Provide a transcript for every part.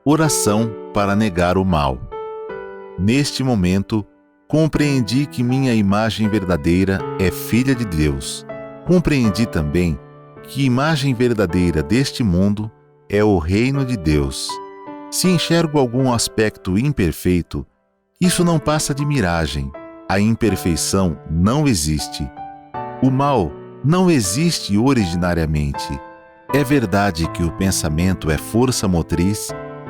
Oração para negar o mal. Neste momento, compreendi que minha imagem verdadeira é filha de Deus. Compreendi também que imagem verdadeira deste mundo é o reino de Deus. Se enxergo algum aspecto imperfeito, isso não passa de miragem. A imperfeição não existe. O mal não existe originariamente. É verdade que o pensamento é força motriz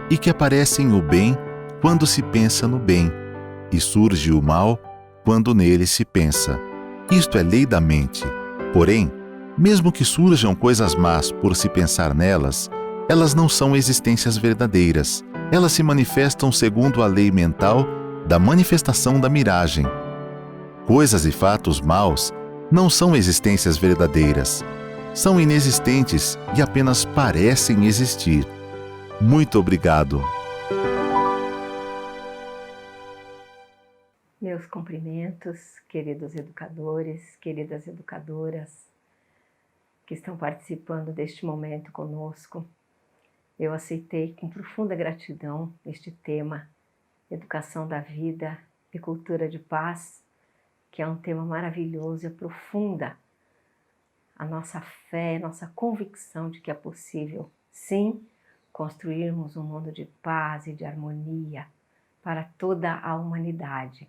e que aparece o bem quando se pensa no bem, e surge o mal quando nele se pensa. Isto é lei da mente. Porém, mesmo que surjam coisas más por se pensar nelas, elas não são existências verdadeiras. Elas se manifestam segundo a lei mental da manifestação da miragem. Coisas e fatos maus não são existências verdadeiras. São inexistentes e apenas parecem existir. Muito obrigado. Meus cumprimentos, queridos educadores, queridas educadoras que estão participando deste momento conosco. Eu aceitei com profunda gratidão este tema, Educação da Vida e Cultura de Paz, que é um tema maravilhoso e aprofunda a nossa fé, a nossa convicção de que é possível, sim, construirmos um mundo de paz e de harmonia para toda a humanidade.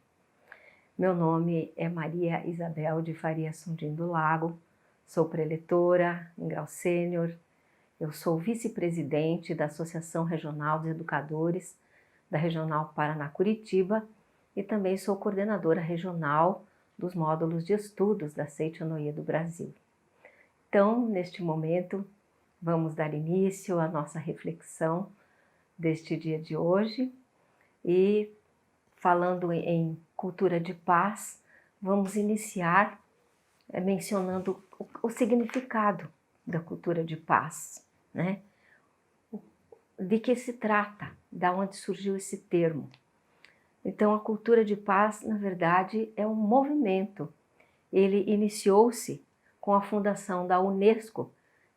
Meu nome é Maria Isabel de Faria Sundin do Lago, sou preletora em grau sênior, eu sou vice-presidente da Associação Regional dos Educadores da Regional Paraná-Curitiba e também sou coordenadora regional dos módulos de estudos da Seitianoye do Brasil. Então, neste momento, vamos dar início à nossa reflexão deste dia de hoje e, falando em cultura de paz, vamos iniciar mencionando o significado da cultura de paz, né? De que se trata, de onde surgiu esse termo. Então, a cultura de paz, na verdade, é um movimento. Ele iniciou-se com a fundação da Unesco,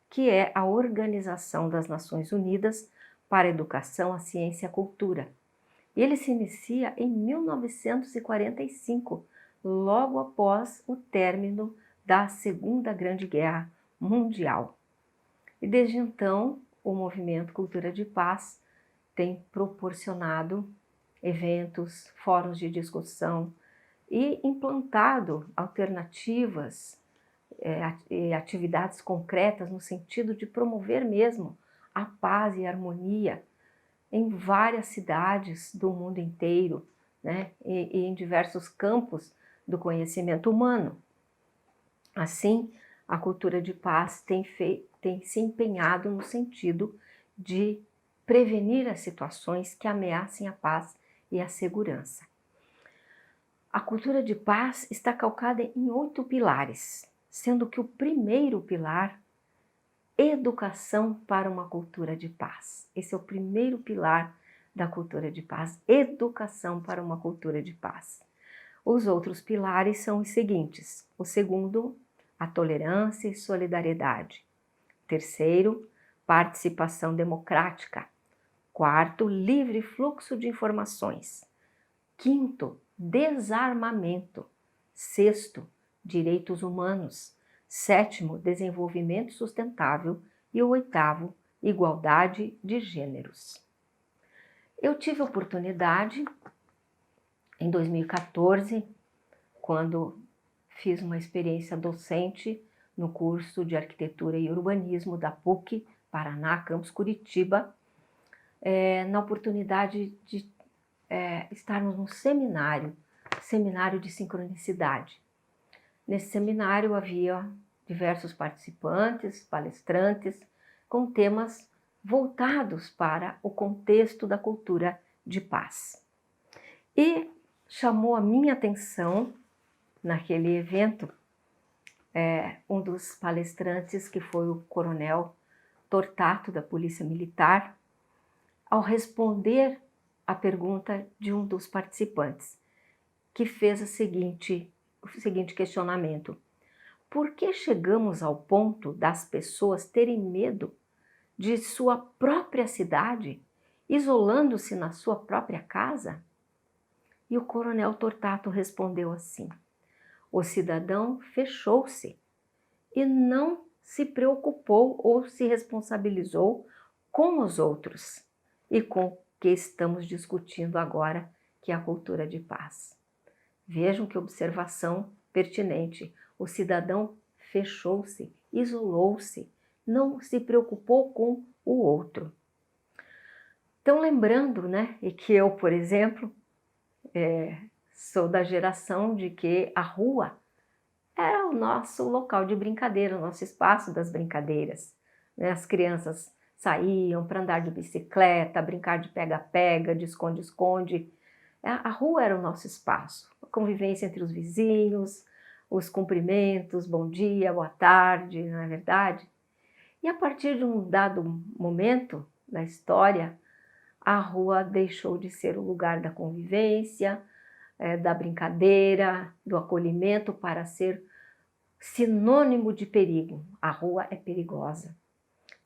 que é a Organização das Nações Unidas para a Educação, a Ciência e a Cultura. Ele se inicia em 1945, logo após o término da Segunda Grande Guerra Mundial. E desde então, o movimento Cultura de Paz tem proporcionado eventos, fóruns de discussão e implantado alternativas e atividades concretas no sentido de promover mesmo a paz e a harmonia em várias cidades do mundo inteiro, né? E em diversos campos do conhecimento humano. Assim, a cultura de paz tem se empenhado no sentido de prevenir as situações que ameacem a paz e a segurança. A cultura de paz está calcada em 8 pilares, sendo que o primeiro pilar é educação para uma cultura de paz. Esse é o primeiro pilar da cultura de paz, educação para uma cultura de paz. Os outros pilares são os seguintes: o segundo, a tolerância e solidariedade. Terceiro, participação democrática. Quarto, livre fluxo de informações. Quinto, desarmamento. Sexto, direitos humanos. Sétimo, desenvolvimento sustentável. E o oitavo, igualdade de gêneros. Eu tive a oportunidade, em 2014, quando fiz uma experiência docente no curso de Arquitetura e Urbanismo da PUC, Paraná, Campus Curitiba, na oportunidade de estarmos num seminário de sincronicidade. Nesse seminário havia diversos participantes, palestrantes, com temas voltados para o contexto da cultura de paz. E chamou a minha atenção, naquele evento, um dos palestrantes, que foi o coronel Tortato, da Polícia Militar, ao responder a pergunta de um dos participantes, que fez o seguinte questionamento: por que chegamos ao ponto das pessoas terem medo de sua própria cidade isolando-se na sua própria casa? E o coronel Tortato respondeu assim: o cidadão fechou-se e não se preocupou ou se responsabilizou com os outros e com o que estamos discutindo agora, que é a cultura de paz. Vejam que observação pertinente. O cidadão fechou-se, isolou-se, não se preocupou com o outro. Então, lembrando, né, e que eu, por exemplo, sou da geração de que a rua era o nosso local de brincadeira, o nosso espaço das brincadeiras, né? As crianças saíam para andar de bicicleta, brincar de pega-pega, de esconde-esconde. A rua era o nosso espaço, a convivência entre os vizinhos, os cumprimentos, bom dia, boa tarde, não é verdade? E a partir de um dado momento da história, a rua deixou de ser o lugar da convivência, da brincadeira, do acolhimento, para ser sinônimo de perigo. A rua é perigosa.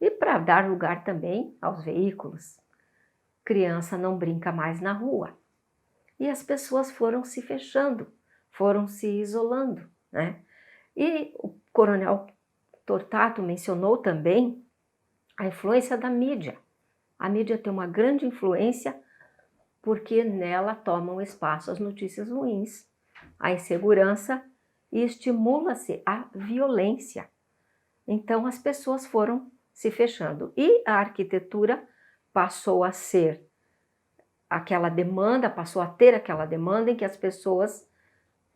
E para dar lugar também aos veículos. Criança não brinca mais na rua. E as pessoas foram se fechando, foram se isolando, né? E o coronel Tortato mencionou também a influência da mídia. A mídia tem uma grande influência porque nela tomam espaço as notícias ruins, a insegurança e estimula-se a violência. Então as pessoas foram se fechando e a arquitetura passou a ser aquela demanda, passou a ter aquela demanda em que as pessoas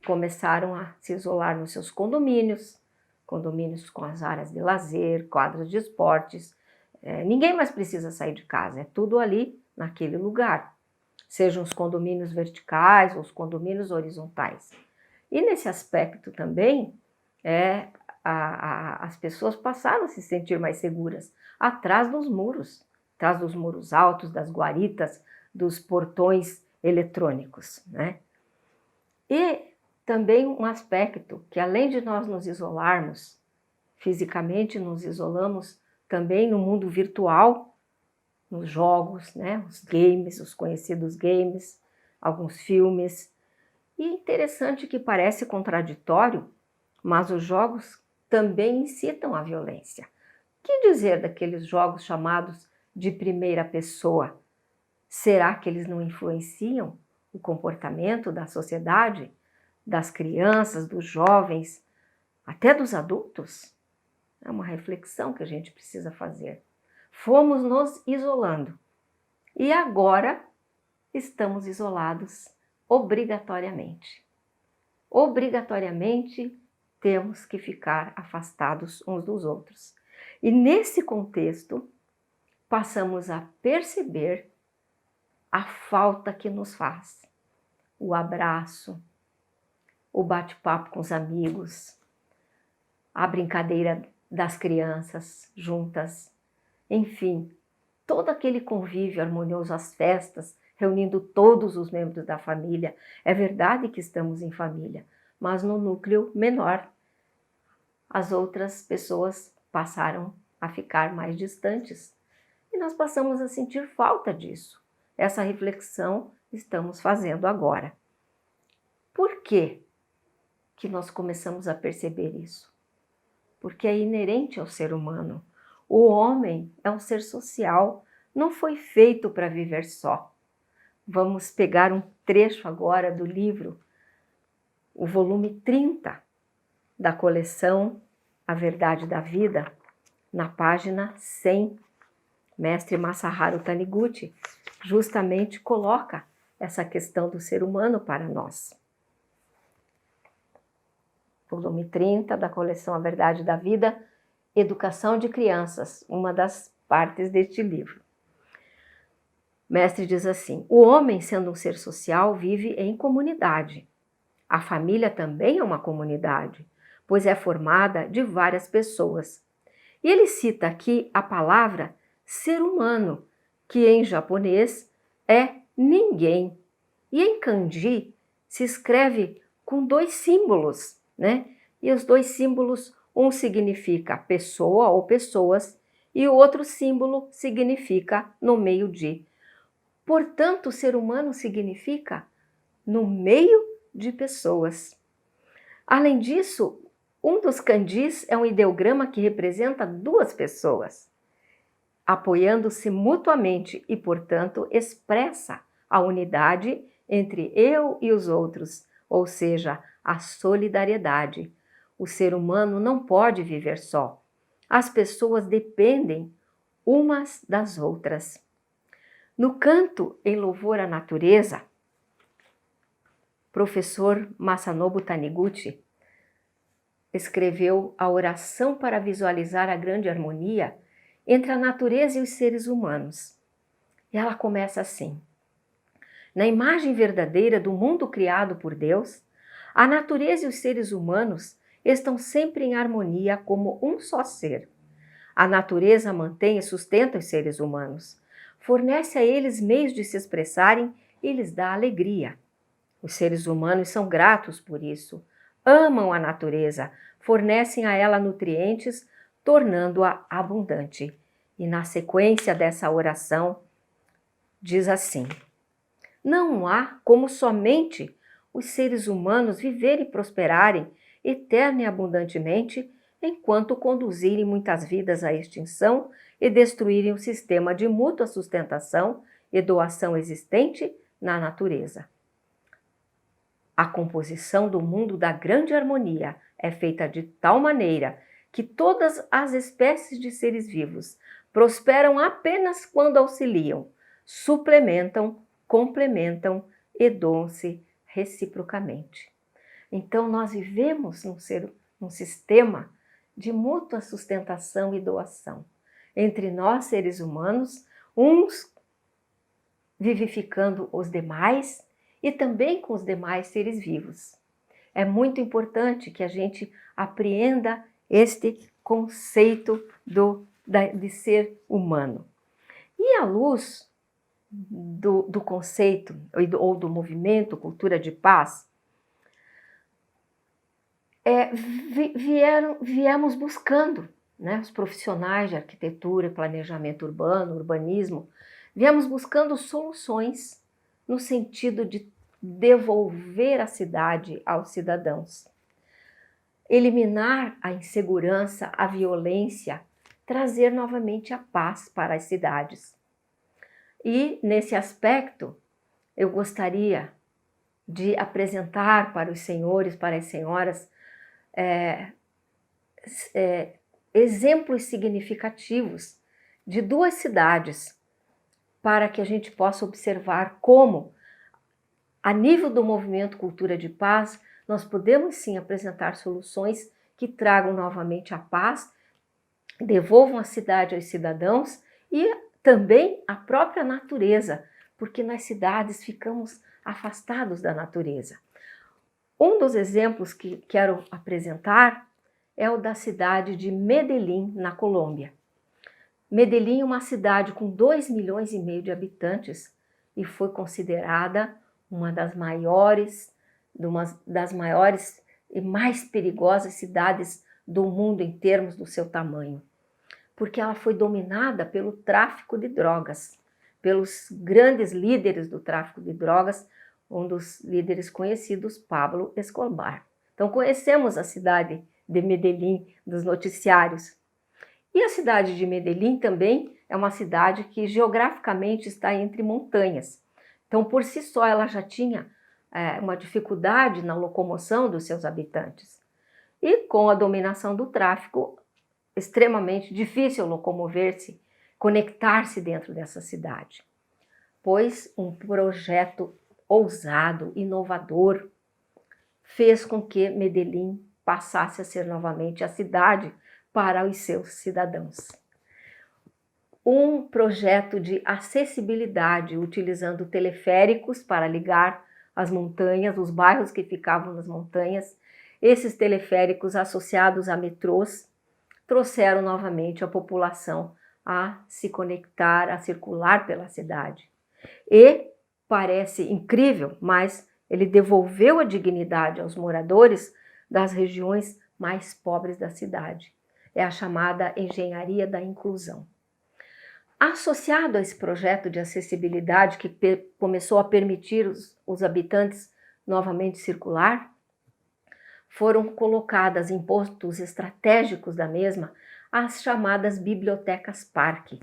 começaram a se isolar nos seus condomínios, condomínios com as áreas de lazer, quadras de esportes. Ninguém mais precisa sair de casa, é tudo ali naquele lugar. Sejam os condomínios verticais ou os condomínios horizontais. E nesse aspecto também, as pessoas passaram a se sentir mais seguras atrás dos muros altos, das guaritas, dos portões eletrônicos, né? E também um aspecto que, além de nós nos isolarmos, fisicamente nos isolamos também no mundo virtual, nos jogos, né? Os games, os conhecidos games, alguns filmes. E interessante que parece contraditório, mas os jogos também incitam a violência. Que dizer daqueles jogos chamados de primeira pessoa? Será que eles não influenciam o comportamento da sociedade, das crianças, dos jovens, até dos adultos? É uma reflexão que a gente precisa fazer. Fomos nos isolando e agora estamos isolados obrigatoriamente. Obrigatoriamente temos que ficar afastados uns dos outros. E nesse contexto, passamos a perceber a falta que nos faz. O abraço, o bate-papo com os amigos, a brincadeira das crianças juntas, enfim, todo aquele convívio harmonioso, as festas, reunindo todos os membros da família. É verdade que estamos em família, mas no núcleo menor. As outras pessoas passaram a ficar mais distantes e nós passamos a sentir falta disso. Essa reflexão estamos fazendo agora. Por que que nós começamos a perceber isso? Porque é inerente ao ser humano. O homem é um ser social, não foi feito para viver só. Vamos pegar um trecho agora do livro, o volume 30 da coleção A Verdade da Vida, na página 100. Mestre Masaharu Taniguchi justamente coloca essa questão do ser humano para nós. Volume 30 da coleção A Verdade da Vida, Educação de Crianças, uma das partes deste livro. Mestre diz assim: o homem, sendo um ser social, vive em comunidade. A família também é uma comunidade, pois é formada de várias pessoas. E ele cita aqui a palavra ser humano, que em japonês é ninguém. E em kanji se escreve com 2 símbolos, né? E os 2 símbolos, um significa pessoa ou pessoas, e o outro símbolo significa no meio de. Portanto, ser humano significa no meio de pessoas. Além disso, um dos candis é um ideograma que representa duas pessoas, apoiando-se mutuamente e, portanto, expressa a unidade entre eu e os outros, ou seja, a solidariedade. O ser humano não pode viver só. As pessoas dependem umas das outras. No canto em louvor à natureza, professor Masanobu Taniguchi escreveu a oração para visualizar a grande harmonia entre a natureza e os seres humanos. E ela começa assim: na imagem verdadeira do mundo criado por Deus, a natureza e os seres humanos estão sempre em harmonia como um só ser. A natureza mantém e sustenta os seres humanos, fornece a eles meios de se expressarem e lhes dá alegria. Os seres humanos são gratos por isso, amam a natureza, fornecem a ela nutrientes, tornando-a abundante. E na sequência dessa oração, diz assim: não há como somente os seres humanos viverem e prosperarem eterna e abundantemente enquanto conduzirem muitas vidas à extinção e destruírem o sistema de mútua sustentação e doação existente na natureza. A composição do mundo da grande harmonia é feita de tal maneira que todas as espécies de seres vivos prosperam apenas quando auxiliam, suplementam, complementam e doam-se reciprocamente. Então nós vivemos num sistema de mútua sustentação e doação. Entre nós, seres humanos, uns vivificando os demais e também com os demais seres vivos. É muito importante que a gente apreenda este conceito de ser humano. E à luz do conceito ou do movimento Cultura de Paz, viemos buscando, né, os profissionais de arquitetura, planejamento urbano, urbanismo, viemos buscando soluções no sentido de devolver a cidade aos cidadãos, eliminar a insegurança, a violência, trazer novamente a paz para as cidades. E nesse aspecto, eu gostaria de apresentar para os senhores, para as senhoras, exemplos significativos de duas cidades, para que a gente possa observar como, a nível do movimento Cultura de Paz, nós podemos sim apresentar soluções que tragam novamente a paz, devolvam a cidade aos cidadãos e também a própria natureza, porque nas cidades ficamos afastados da natureza. Um dos exemplos que quero apresentar é o da cidade de Medellín, na Colômbia. Medellín é uma cidade com 2,5 milhões de habitantes e foi considerada uma das maiores e mais perigosas cidades do mundo em termos do seu tamanho, porque ela foi dominada pelo tráfico de drogas, pelos grandes líderes do tráfico de drogas, um dos líderes conhecidos, Pablo Escobar. Então conhecemos a cidade de Medellín dos noticiários. E a cidade de Medellín também é uma cidade que geograficamente está entre montanhas. Então, por si só, ela já tinha uma dificuldade na locomoção dos seus habitantes. E com a dominação do tráfico, extremamente difícil locomover-se, conectar-se dentro dessa cidade. Pois um projeto ousado, inovador, fez com que Medellín passasse a ser novamente a cidade para os seus cidadãos. Um projeto de acessibilidade, utilizando teleféricos para ligar as montanhas, os bairros que ficavam nas montanhas. Esses teleféricos associados a metrôs trouxeram novamente a população a se conectar, a circular pela cidade. E parece incrível, mas ele devolveu a dignidade aos moradores das regiões mais pobres da cidade. É a chamada engenharia da inclusão. Associado a esse projeto de acessibilidade que começou a permitir os habitantes novamente circular, foram colocadas em pontos estratégicos da mesma as chamadas bibliotecas parque,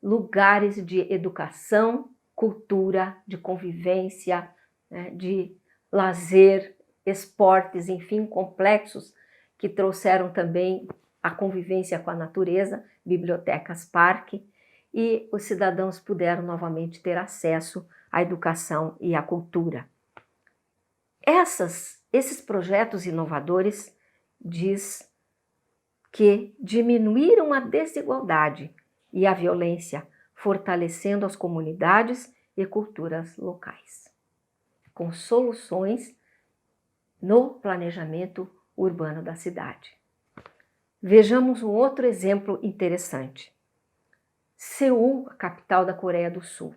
lugares de educação, cultura, de convivência, né, de lazer, esportes, enfim, complexos que trouxeram também a convivência com a natureza, bibliotecas parque, e os cidadãos puderam novamente ter acesso à educação e à cultura. Esses projetos inovadores diz que diminuíram a desigualdade e a violência, fortalecendo as comunidades e culturas locais, com soluções no planejamento urbano da cidade. Vejamos um outro exemplo interessante. Seul, a capital da Coreia do Sul.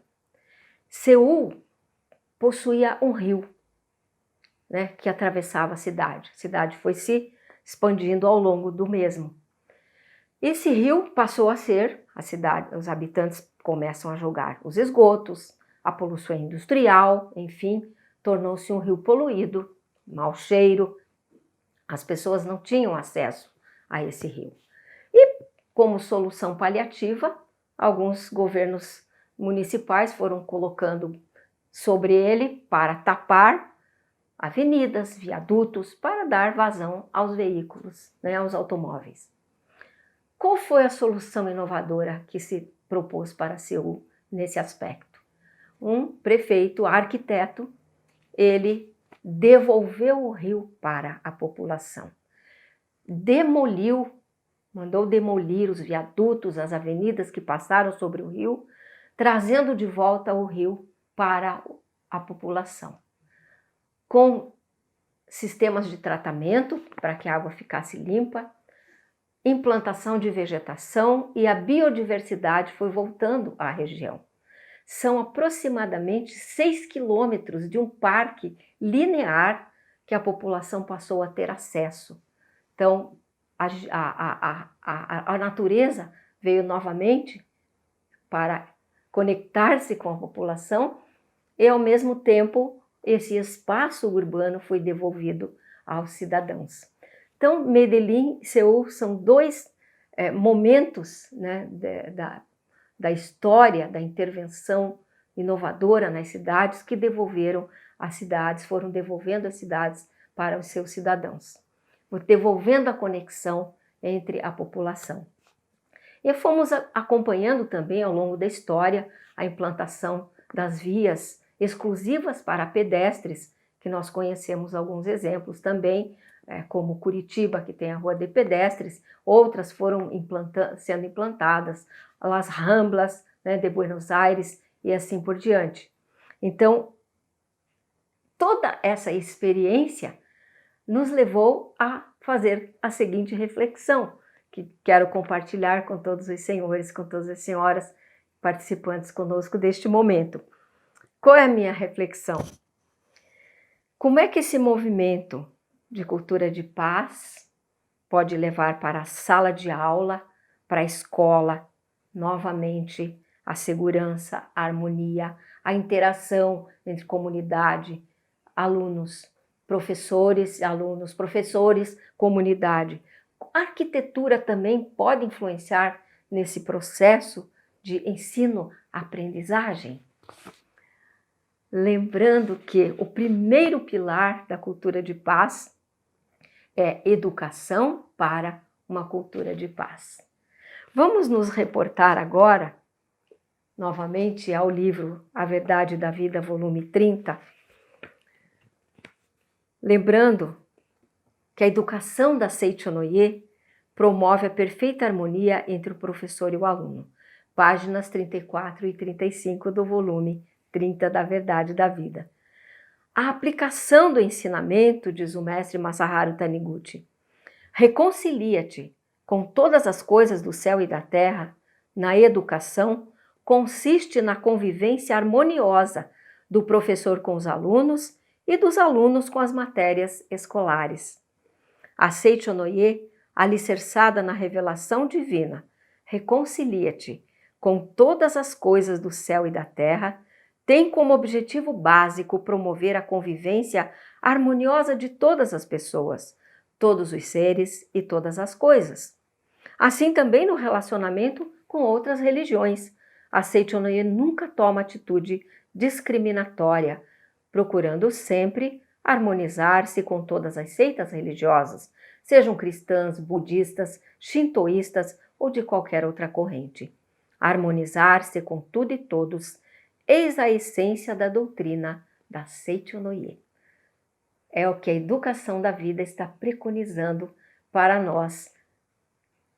Seul possuía um rio, né, que atravessava a cidade. A cidade foi se expandindo ao longo do mesmo. Esse rio passou a ser a cidade, os habitantes começam a jogar os esgotos, a poluição industrial, enfim, tornou-se um rio poluído, mau cheiro, as pessoas não tinham acesso a esse rio. E, como solução paliativa, alguns governos municipais foram colocando sobre ele para tapar avenidas, viadutos, para dar vazão aos veículos, né, aos automóveis. Qual foi a solução inovadora que se propôs para Seul nesse aspecto? Um prefeito, arquiteto, ele devolveu o rio para a população. Mandou demolir os viadutos, as avenidas que passaram sobre o rio, trazendo de volta o rio para a população, com sistemas de tratamento para que a água ficasse limpa, implantação de vegetação, e a biodiversidade foi voltando à região. São aproximadamente 6 quilômetros de um parque linear que a população passou a ter acesso. Então, a natureza veio novamente para conectar-se com a população e, ao mesmo tempo, esse espaço urbano foi devolvido aos cidadãos. Então, Medellín e Seul são dois momentos, né, da história da intervenção inovadora nas cidades que devolveram as cidades, foram devolvendo as cidades para os seus cidadãos, devolvendo a conexão entre a população. E fomos acompanhando também ao longo da história a implantação das vias exclusivas para pedestres, que nós conhecemos alguns exemplos também, como Curitiba, que tem a Rua de Pedestres, outras foram sendo implantadas, as Ramblas, né, de Buenos Aires e assim por diante. Então, toda essa experiência nos levou a fazer a seguinte reflexão, que quero compartilhar com todos os senhores, com todas as senhoras participantes conosco deste momento. Qual é a minha reflexão? Como é que esse movimento de cultura de paz pode levar para a sala de aula, para a escola, novamente a segurança, a harmonia, a interação entre comunidade, alunos, professores, alunos, professores, comunidade. A arquitetura também pode influenciar nesse processo de ensino-aprendizagem? Lembrando que o primeiro pilar da cultura de paz é educação para uma cultura de paz. Vamos nos reportar agora, novamente, ao livro A Verdade da Vida, volume 30, lembrando que a educação da Seiichi Onoye promove a perfeita harmonia entre o professor e o aluno. Páginas 34 e 35 do volume 30 da Verdade da Vida. A aplicação do ensinamento, diz o mestre Masaharu Taniguchi, reconcilia-te com todas as coisas do céu e da terra. Na educação consiste na convivência harmoniosa do professor com os alunos e dos alunos com as matérias escolares. A Seiichi Onoye, alicerçada na revelação divina, reconcilia-te com todas as coisas do céu e da terra, tem como objetivo básico promover a convivência harmoniosa de todas as pessoas, todos os seres e todas as coisas. Assim também no relacionamento com outras religiões. A Seichonoye nunca toma atitude discriminatória, procurando sempre harmonizar-se com todas as seitas religiosas, sejam cristãs, budistas, shintoístas ou de qualquer outra corrente. Harmonizar-se com tudo e todos, eis a essência da doutrina da Seichonoye. É o que a educação da vida está preconizando para nós,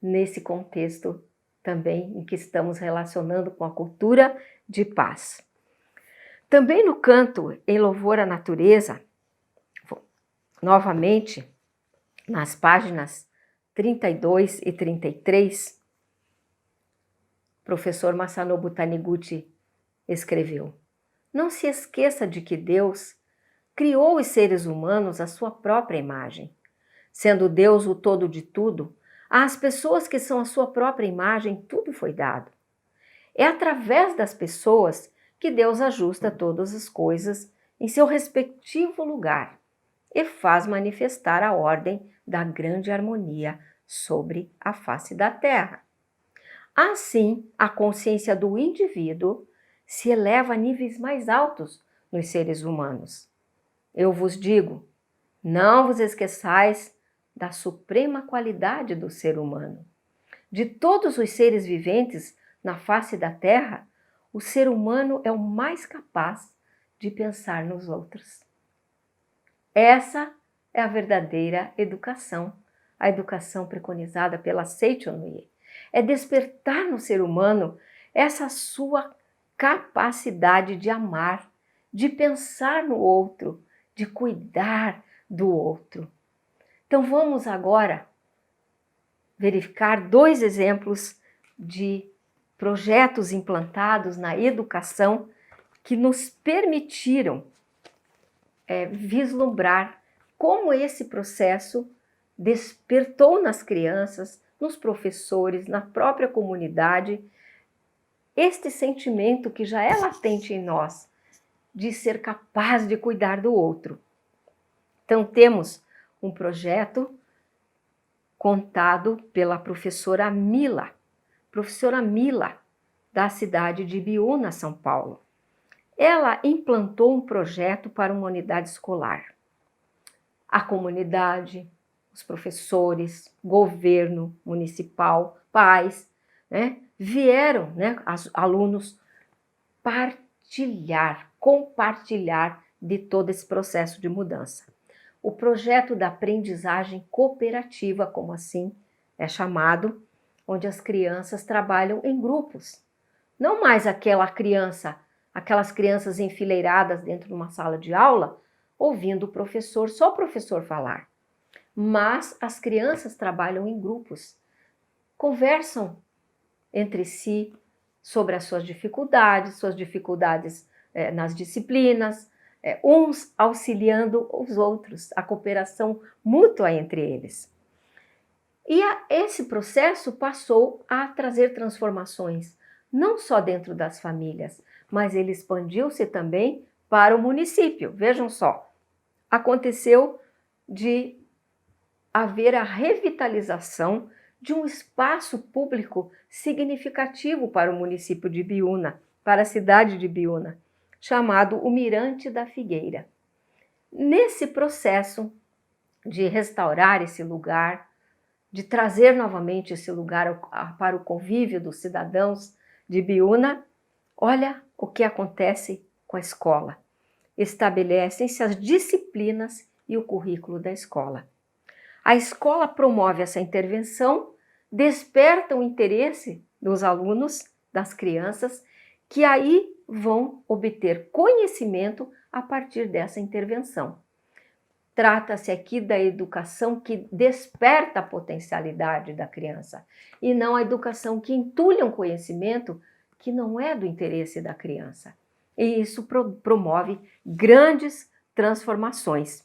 nesse contexto também em que estamos relacionando com a cultura de paz. Também no canto Em Louvor à Natureza, novamente, nas páginas 32 e 33, o professor Masanobu Taniguchi escreveu: não se esqueça de que Deus criou os seres humanos à sua própria imagem. Sendo Deus o todo de tudo, às pessoas que são a sua própria imagem, tudo foi dado. É através das pessoas que Deus ajusta todas as coisas em seu respectivo lugar e faz manifestar a ordem da grande harmonia sobre a face da terra. Assim, a consciência do indivíduo se eleva a níveis mais altos nos seres humanos. Eu vos digo, não vos esqueçais da suprema qualidade do ser humano. De todos os seres viventes na face da terra, o ser humano é o mais capaz de pensar nos outros. Essa é a verdadeira educação, a educação preconizada pela Seichonoye. É despertar no ser humano essa sua capacidade de amar, de pensar no outro, de cuidar do outro. Então vamos agora verificar 2 exemplos de projetos implantados na educação que nos permitiram vislumbrar como esse processo despertou nas crianças, nos professores, na própria comunidade, este sentimento que já é latente em nós, de ser capaz de cuidar do outro. Então temos um projeto contado pela professora Mila, da cidade de Ibiúna, São Paulo. Ela implantou um projeto para uma unidade escolar. A comunidade, os professores, governo municipal, pais, vieram, alunos, compartilhar de todo esse processo de mudança. O projeto da aprendizagem cooperativa, como assim é chamado, onde as crianças trabalham em grupos. Não mais aquelas crianças enfileiradas dentro de uma sala de aula, ouvindo só o professor falar. Mas as crianças trabalham em grupos, conversam entre si sobre as suas dificuldades nas disciplinas, uns auxiliando os outros, a cooperação mútua entre eles. E esse processo passou a trazer transformações, não só dentro das famílias, mas ele expandiu-se também para o município. Vejam só, aconteceu de haver a revitalização de um espaço público significativo para o município de Ibiúna, para a cidade de Ibiúna, chamado o Mirante da Figueira. Nesse processo de restaurar esse lugar, de trazer novamente esse lugar para o convívio dos cidadãos de Ibiúna, olha o que acontece com a escola. Estabelecem-se as disciplinas e o currículo da escola. A escola promove essa intervenção, desperta o interesse dos alunos, das crianças, que aí vão obter conhecimento a partir dessa intervenção. Trata-se aqui da educação que desperta a potencialidade da criança e não a educação que entulha um conhecimento que não é do interesse da criança. E isso promove grandes transformações.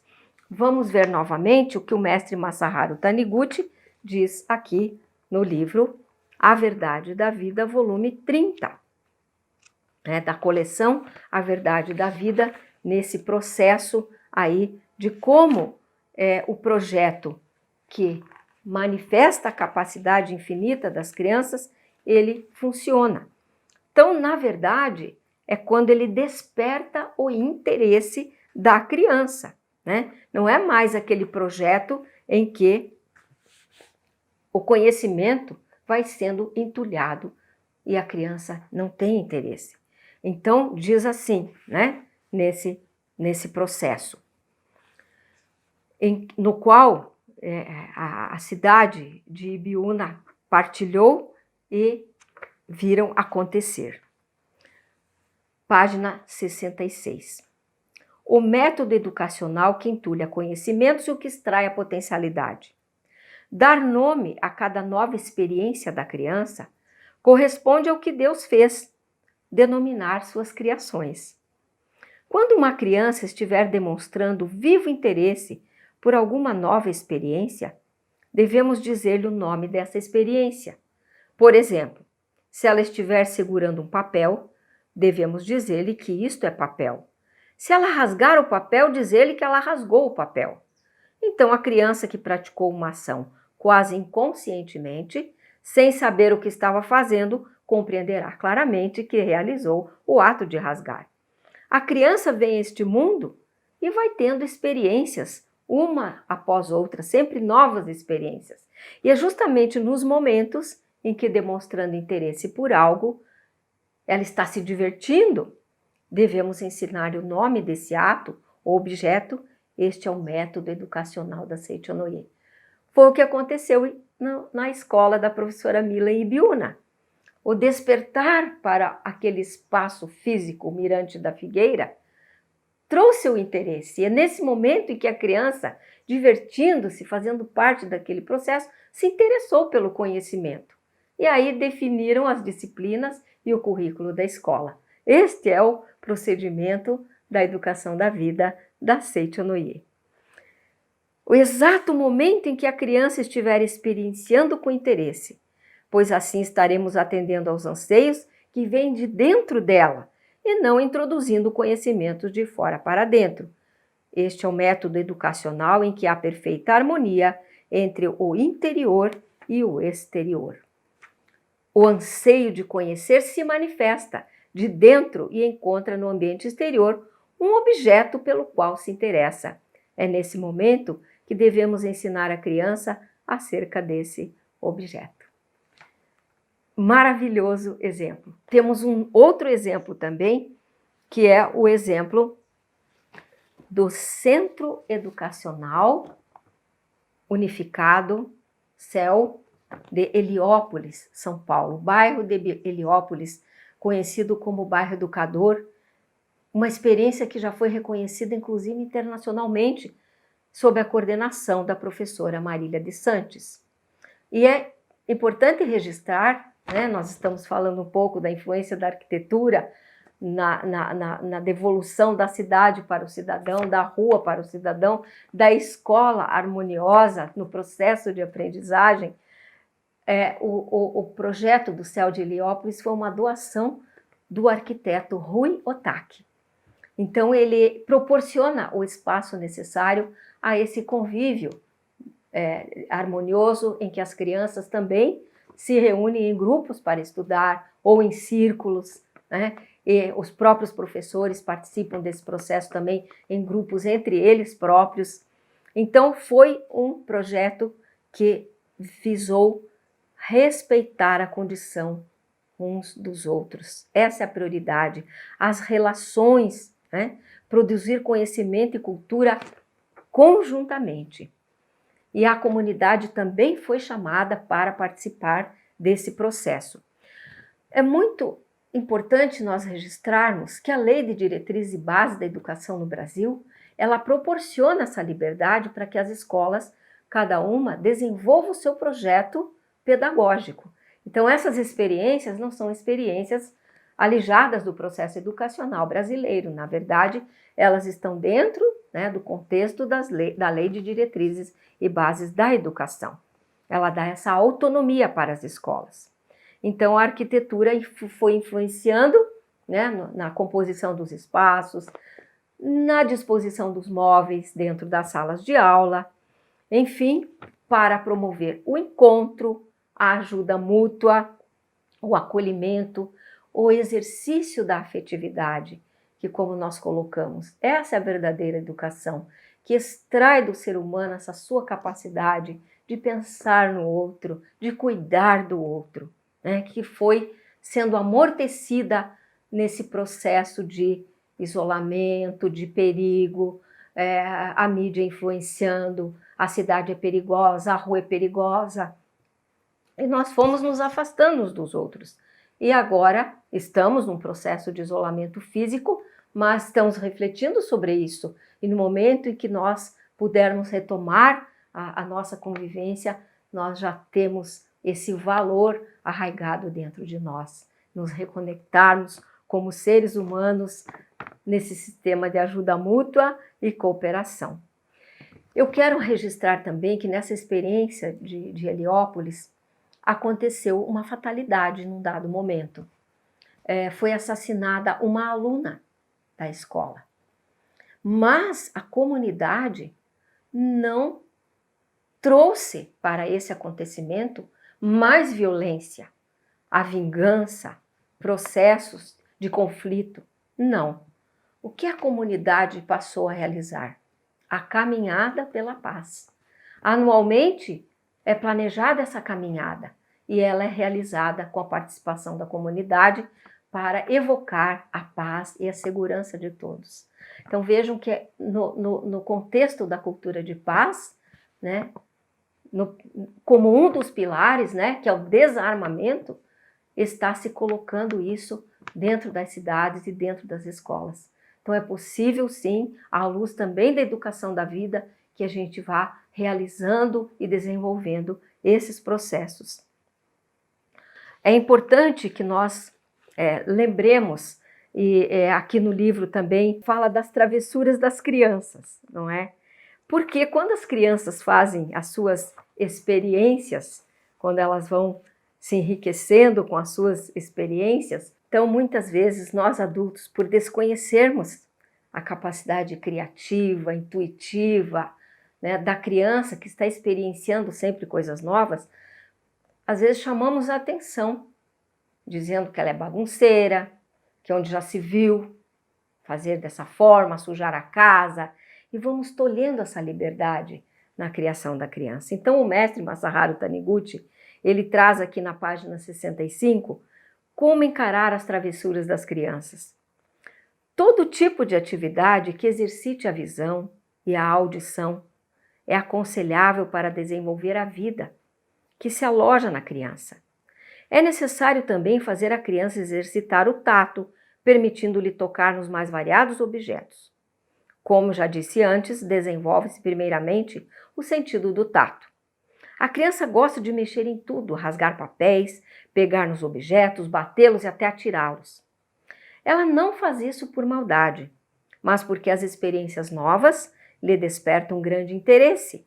Vamos ver novamente o que o mestre Masaharu Taniguchi diz aqui no livro A Verdade da Vida, volume 30, da coleção A Verdade da Vida, nesse processo aí de como o projeto que manifesta a capacidade infinita das crianças, ele funciona. Então, na verdade, é quando ele desperta o interesse da criança, né? Não é mais aquele projeto em que o conhecimento vai sendo entulhado e a criança não tem interesse. Então, diz assim, né? Nesse processo, no qual a cidade de Ibiúna partilhou e viram acontecer. Página 66. O método educacional que entulha conhecimentos e o que extrai a potencialidade. Dar nome a cada nova experiência da criança corresponde ao que Deus fez, denominar suas criações. Quando uma criança estiver demonstrando vivo interesse por alguma nova experiência, devemos dizer-lhe o nome dessa experiência. Por exemplo, se ela estiver segurando um papel, devemos dizer-lhe que isto é papel. Se ela rasgar o papel, dizer-lhe que ela rasgou o papel. Então, a criança que praticou uma ação quase inconscientemente, sem saber o que estava fazendo, compreenderá claramente que realizou o ato de rasgar. A criança vem a este mundo e vai tendo experiências, uma após outra, sempre novas experiências. E é justamente nos momentos em que, demonstrando interesse por algo, ela está se divertindo, devemos ensinar o nome desse ato ou objeto. Este é o método educacional da Seicho-no-ie. Foi o que aconteceu na escola da professora Mila em Ibiúna. O despertar para aquele espaço físico Mirante da Figueira trouxe o interesse. E é nesse momento em que a criança, divertindo-se, fazendo parte daquele processo, se interessou pelo conhecimento. E aí definiram as disciplinas e o currículo da escola. Este é o procedimento da educação da vida da Seicho-no-ie. O exato momento em que a criança estiver experienciando com interesse, pois assim estaremos atendendo aos anseios que vêm de dentro dela e não introduzindo conhecimentos de fora para dentro. Este é o método educacional em que há perfeita harmonia entre o interior e o exterior. O anseio de conhecer se manifesta de dentro e encontra no ambiente exterior um objeto pelo qual se interessa. É nesse momento que devemos ensinar a criança acerca desse objeto. Maravilhoso exemplo. Temos um outro exemplo também, que é o exemplo do Centro Educacional Unificado CEL de Heliópolis, São Paulo. Bairro de Heliópolis, conhecido como bairro educador, uma experiência que já foi reconhecida inclusive internacionalmente, sob a coordenação da professora Marília de Santos. E é importante registrar, nós estamos falando um pouco da influência da arquitetura na devolução da cidade para o cidadão, da rua para o cidadão, da escola harmoniosa no processo de aprendizagem. O projeto do CEL de Heliópolis foi uma doação do arquiteto Rui Otaki. Então, ele proporciona o espaço necessário a esse convívio harmonioso, em que as crianças também se reúnem em grupos para estudar ou em círculos, e os próprios professores participam desse processo também em grupos entre eles próprios. Então, foi um projeto que visou respeitar a condição uns dos outros. Essa é a prioridade. As relações, produzir conhecimento e cultura conjuntamente. E a comunidade também foi chamada para participar desse processo. É muito importante nós registrarmos que a Lei de Diretrizes e Bases da Educação no Brasil, ela proporciona essa liberdade para que as escolas, cada uma, desenvolva o seu projeto pedagógico. Então, essas experiências não são experiências alijadas do processo educacional brasileiro. Na verdade, elas estão dentro do contexto da Lei de Diretrizes e Bases da Educação. Ela dá essa autonomia para as escolas. Então a arquitetura foi influenciando, né, na composição dos espaços, na disposição dos móveis dentro das salas de aula, enfim, para promover o encontro, a ajuda mútua, o acolhimento, o exercício da afetividade, que, como nós colocamos, essa é a verdadeira educação, que extrai do ser humano essa sua capacidade de pensar no outro, de cuidar do outro, né, que foi sendo amortecida nesse processo de isolamento, de perigo, a mídia influenciando, a cidade é perigosa, a rua é perigosa, e nós fomos nos afastando uns dos outros. E agora estamos num processo de isolamento físico, mas estamos refletindo sobre isso. E no momento em que nós pudermos retomar a nossa convivência, nós já temos esse valor arraigado dentro de nós. Nos reconectarmos como seres humanos nesse sistema de ajuda mútua e cooperação. Eu quero registrar também que nessa experiência de Heliópolis aconteceu uma fatalidade num dado momento. Foi assassinada uma aluna da escola. Mas a comunidade não trouxe para esse acontecimento mais violência, a vingança, processos de conflito. Não. O que a comunidade passou a realizar? A caminhada pela paz. Anualmente é planejada essa caminhada e ela é realizada com a participação da comunidade para evocar a paz e a segurança de todos. Então vejam que no contexto da cultura de paz, né, como um dos pilares, né, que é o desarmamento, está se colocando isso dentro das cidades e dentro das escolas. Então é possível sim, à luz também da educação da vida, que a gente vá realizando e desenvolvendo esses processos. É importante que nós lembremos, e aqui no livro também fala das travessuras das crianças, não é? Porque quando as crianças fazem as suas experiências, quando elas vão se enriquecendo com as suas experiências, então muitas vezes nós adultos, por desconhecermos a capacidade criativa, intuitiva, né, da criança que está experienciando sempre coisas novas, às vezes chamamos a atenção, dizendo que ela é bagunceira, que onde já se viu fazer dessa forma, sujar a casa, e vamos tolhendo essa liberdade na criação da criança. Então o mestre Masaharu Taniguchi, ele traz aqui na página 65, como encarar as travessuras das crianças. Todo tipo de atividade que exercite a visão e a audição é aconselhável para desenvolver a vida, que se aloja na criança. É necessário também fazer a criança exercitar o tato, permitindo-lhe tocar nos mais variados objetos. Como já disse antes, desenvolve-se primeiramente o sentido do tato. A criança gosta de mexer em tudo, rasgar papéis, pegar nos objetos, batê-los e até atirá-los. Ela não faz isso por maldade, mas porque as experiências novas lhe despertam um grande interesse.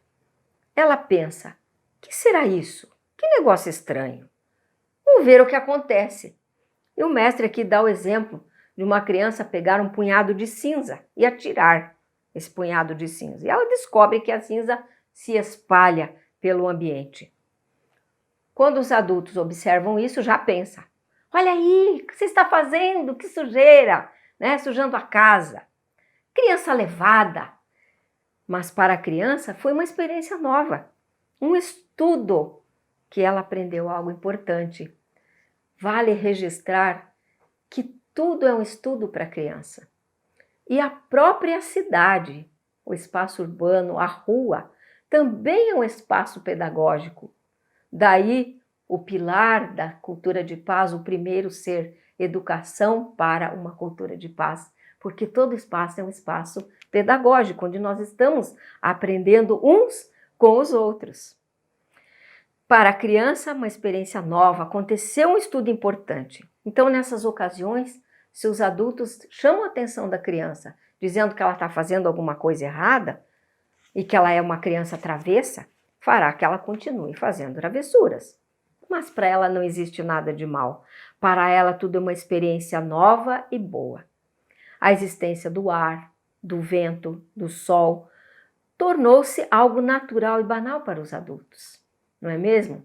Ela pensa: que será isso? Que negócio estranho. Vamos ver o que acontece. E o mestre aqui dá o exemplo de uma criança pegar um punhado de cinza e atirar esse punhado de cinza. E ela descobre que a cinza se espalha pelo ambiente. Quando os adultos observam isso, já pensa: olha aí, o que você está fazendo? Que sujeira, né? Sujando a casa. Criança levada. Mas para a criança foi uma experiência nova, um estudo que ela aprendeu algo importante. Vale registrar que tudo é um estudo para a criança. E a própria cidade, o espaço urbano, a rua, também é um espaço pedagógico. Daí o pilar da cultura de paz, o primeiro ser educação para uma cultura de paz, porque todo espaço é um espaço pedagógico, onde nós estamos aprendendo uns com os outros. Para a criança, uma experiência nova, aconteceu um estudo importante. Então, nessas ocasiões, se os adultos chamam a atenção da criança, dizendo que ela está fazendo alguma coisa errada e que ela é uma criança travessa, fará que ela continue fazendo travessuras. mas para ela não existe nada de mal. Para ela tudo é uma experiência nova e boa. A existência do ar, do vento, do sol, tornou-se algo natural e banal para os adultos, não é mesmo?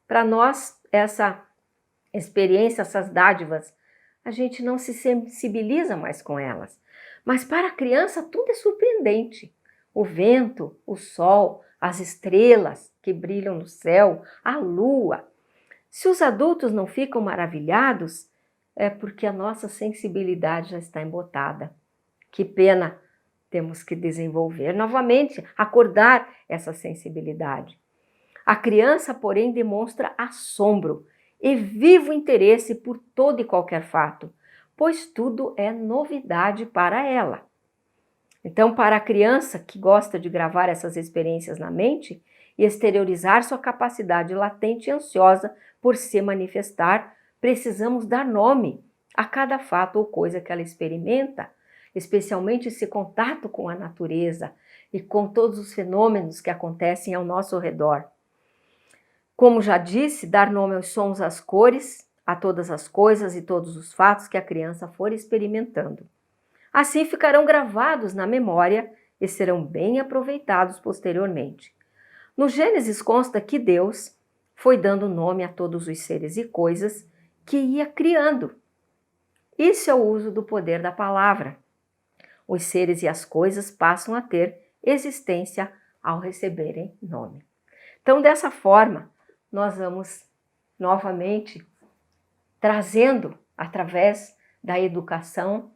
Para nós, essa experiência, essas dádivas, a gente não se sensibiliza mais com elas. Mas para a criança tudo é surpreendente. O vento, o sol, as estrelas que brilham no céu, a lua. Se os adultos não ficam maravilhados, é porque a nossa sensibilidade já está embotada. Que pena, temos que desenvolver novamente, acordar essa sensibilidade. A criança, porém, demonstra assombro e vivo interesse por todo e qualquer fato, pois tudo é novidade para ela. Então, para a criança que gosta de gravar essas experiências na mente e exteriorizar sua capacidade latente e ansiosa por se manifestar, precisamos dar nome a cada fato ou coisa que ela experimenta, especialmente esse contato com a natureza e com todos os fenômenos que acontecem ao nosso redor. Como já disse, dar nome aos sons, às cores, a todas as coisas e todos os fatos que a criança for experimentando. Assim ficarão gravados na memória e serão bem aproveitados posteriormente. No Gênesis consta que Deus foi dando nome a todos os seres e coisas que ia criando. Isso é o uso do poder da palavra. Os seres e as coisas passam a ter existência ao receberem nome. Então, dessa forma, nós vamos novamente trazendo, através da educação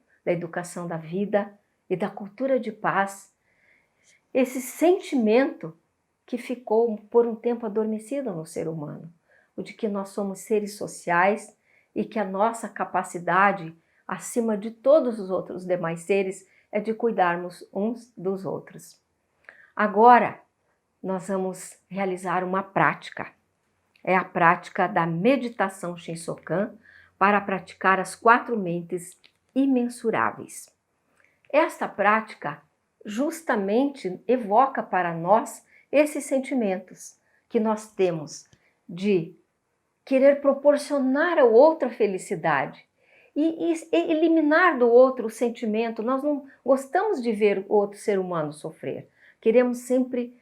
da vida e da cultura de paz, esse sentimento que ficou por um tempo adormecido no ser humano, o de que nós somos seres sociais e que a nossa capacidade, acima de todos os outros demais seres, é de cuidarmos uns dos outros. Agora, nós vamos realizar uma prática. É a prática da meditação Shinsokan para praticar as 4 mentes imensuráveis. Esta prática justamente evoca para nós esses sentimentos que nós temos de querer proporcionar ao outro a felicidade e eliminar do outro o sentimento. Nós não gostamos de ver o outro ser humano sofrer. Queremos sempre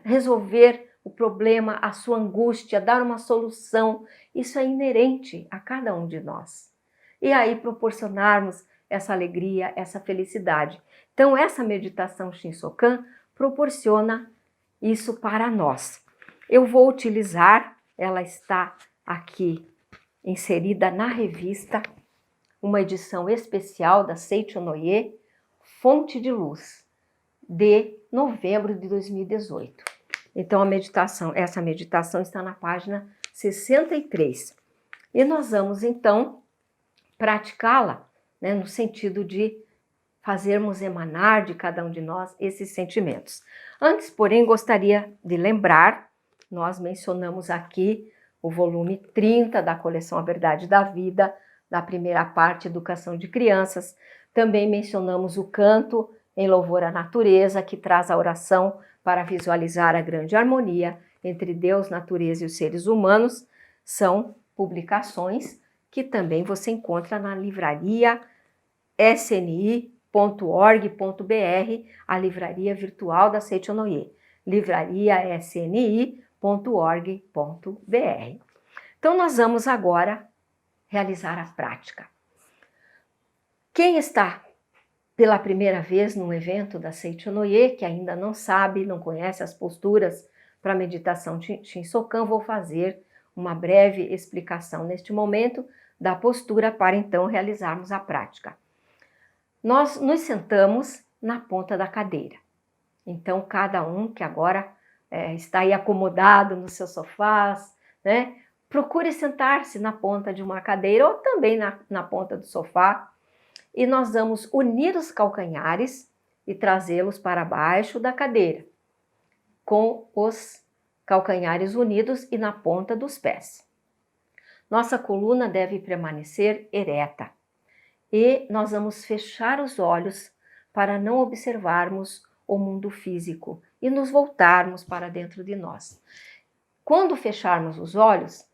resolver o problema, a sua angústia, dar uma solução. Isso é inerente a cada um de nós. E aí proporcionarmos essa alegria, essa felicidade. Então, essa meditação Shinsokan proporciona isso para nós. Eu vou utilizar, ela está aqui inserida na revista, uma edição especial da Seicho Noye, Fonte de Luz, de novembro de 2018. Então, essa meditação está na página 63. E nós vamos, então, praticá-la, né, no sentido de fazermos emanar de cada um de nós esses sentimentos. Antes, porém, gostaria de lembrar, nós mencionamos aqui o volume 30 da coleção A Verdade da Vida, da primeira parte, Educação de Crianças. Também mencionamos o canto em louvor à natureza, que traz a oração para visualizar a grande harmonia entre Deus, natureza e os seres humanos. São publicações que também você encontra na livraria sni.org.br, a livraria virtual da Seicho Noye, livrariasni.org.br. Então, nós vamos agora realizar a prática. Quem está pela primeira vez num evento da Seicho Noye, que ainda não sabe, não conhece as posturas para meditação Shinsokan, vou fazer uma breve explicação neste momento da postura para então realizarmos a prática. Nós nos sentamos na ponta da cadeira. Então, cada um que agora está aí acomodado nos seus sofás, né, procure sentar-se na ponta de uma cadeira ou também na ponta do sofá. E nós vamos unir os calcanhares e trazê-los para baixo da cadeira, com os calcanhares unidos e na ponta dos pés. Nossa coluna deve permanecer ereta e nós vamos fechar os olhos para não observarmos o mundo físico e nos voltarmos para dentro de nós. Quando fecharmos os olhos,